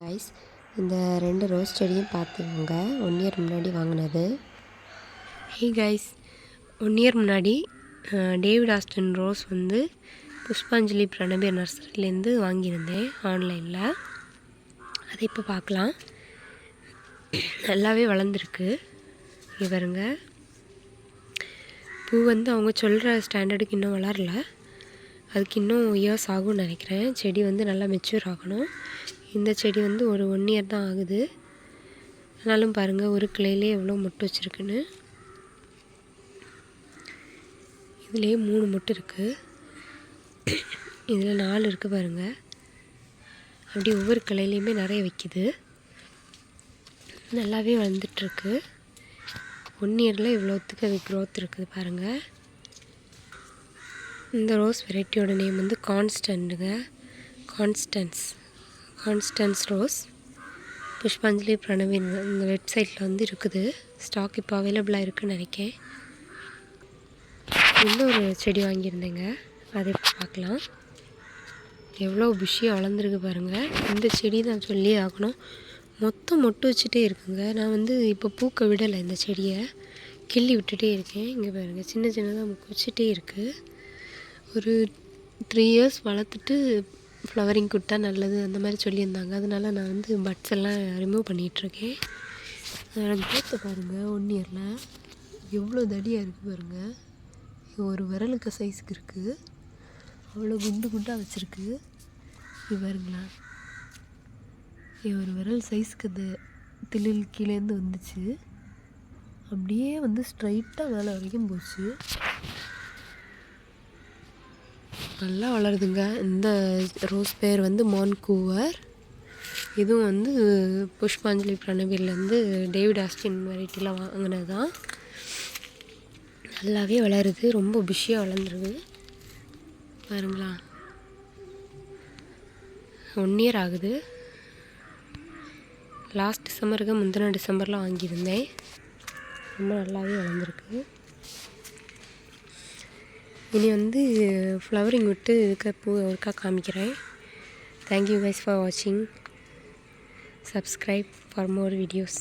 Guys, இந்த 2 rose செடியும் பார்த்துக்கோங்க. 1 இயர் முன்னாடி வாங்கினது. ஹே கைஸ், 1 இயர் முன்னாடி டேவிட் ஆஸ்டன் ரோஸ் வந்து புஷ்பாஞ்சலி பிரணபி நர்சரிலேருந்து வாங்கியிருந்தேன் ஆன்லைனில். அதை இப்போ பார்க்கலாம். நல்லாவே வளர்ந்துருக்கு. இங்கே பாருங்க, பூ வந்து அவங்க சொல்கிற ஸ்டாண்டர்டுக்கு இன்னும் வளரல. அதுக்கு இன்னும் இயர்ஸ் ஆகும்னு நினைக்கிறேன். செடி வந்து நல்லா மெச்சூர் ஆகணும். இந்த செடி வந்து ஒரு 1 இயர் தான் ஆகுது. ஆனாலும் பாருங்கள், ஒரு கிளையிலே எவ்வளோ மொட்டு வச்சுருக்குன்னு. இதுலேயே 3 மொட்டு இருக்குது. இதில் 4 இருக்குது பாருங்கள். அப்படி ஒவ்வொரு கிளையிலையுமே நிறைய வைக்குது. நல்லாவே வளர்ந்துட்டுருக்கு. 1 இயரில் இவ்வளோத்துக்கு அது க்ரோத் இருக்குது பாருங்கள். இந்த ரோஸ் வெரைட்டியோட நேம் வந்து கான்ஸ்டன்ஸ் ரோஸ். புஷ்பாஞ்சலி பிரணவி இந்த வெப்சைட்டில் வந்து இருக்குது. ஸ்டாக் இப்போ அவைலபிளாக இருக்குதுன்னு நினைக்கிறேன். இன்னொரு செடி வாங்கியிருந்தேங்க, அதை இப்போ பார்க்கலாம். எவ்வளோ புஷ்ஷியாக வளர்ந்துருக்கு பாருங்கள். இந்த செடி தான் சொல்லி ஆகணும். மொத்தம் மொட்டு வச்சுட்டே இருக்குங்க. நான் வந்து இப்போ பூக்க விடலை, இந்த செடியை கிள்ளி விட்டுட்டே இருக்கேன். இங்கே பாருங்கள், சின்ன சின்னதாக முக்கு வச்சுட்டே இருக்குது. ஒரு 3 இயர்ஸ் வளர்த்துட்டு ஃப்ளவரிங் கொடுத்தா நல்லது அந்த மாதிரி சொல்லியிருந்தாங்க. அதனால நான் வந்து பட்ஸ் எல்லாம் ரிமூவ் பண்ணிகிட்ருக்கேன். க்ரோத்தை பாருங்கள், 1 இயரில் எவ்வளோ தடியாக இருக்குது பாருங்கள். ஒரு விரலுக்கு சைஸுக்கு இருக்குது. அவ்வளோ குண்டாக வச்சுருக்கு. இது பாருங்களா, ஒரு விரல் சைஸுக்கு அந்த திளில் கீழேருந்து வந்துச்சு. அப்படியே வந்து ஸ்ட்ரைட்டாக மேலே வரைக்கும் போச்சு. நல்லா வளருதுங்க. இந்த ரோஸ் பேர் வந்து மான்கூவர். இதுவும் வந்து புஷ்பாஞ்சலி பிரணவிலேருந்து டேவிட் ஆஸ்டின் வெரைட்டியில் வாங்கினது தான். நல்லாவே வளருது. ரொம்ப புஷ்ஷியாக வளர்ந்துருக்கு பாருங்களா. 1 இயர் ஆகுது. லாஸ்ட் டிசம்பருக்கு முந்தின டிசம்பரில் வாங்கியிருந்தேன். ரொம்ப நல்லாவே வளர்ந்துருக்கு. இனி வந்து ஃப்ளவரிங் விட்டு இருக்க பூ ஒருக்கா காமிக்கிறேன். தேங்க்யூ கைஸ் ஃபார் வாட்சிங். Subscribe for more videos.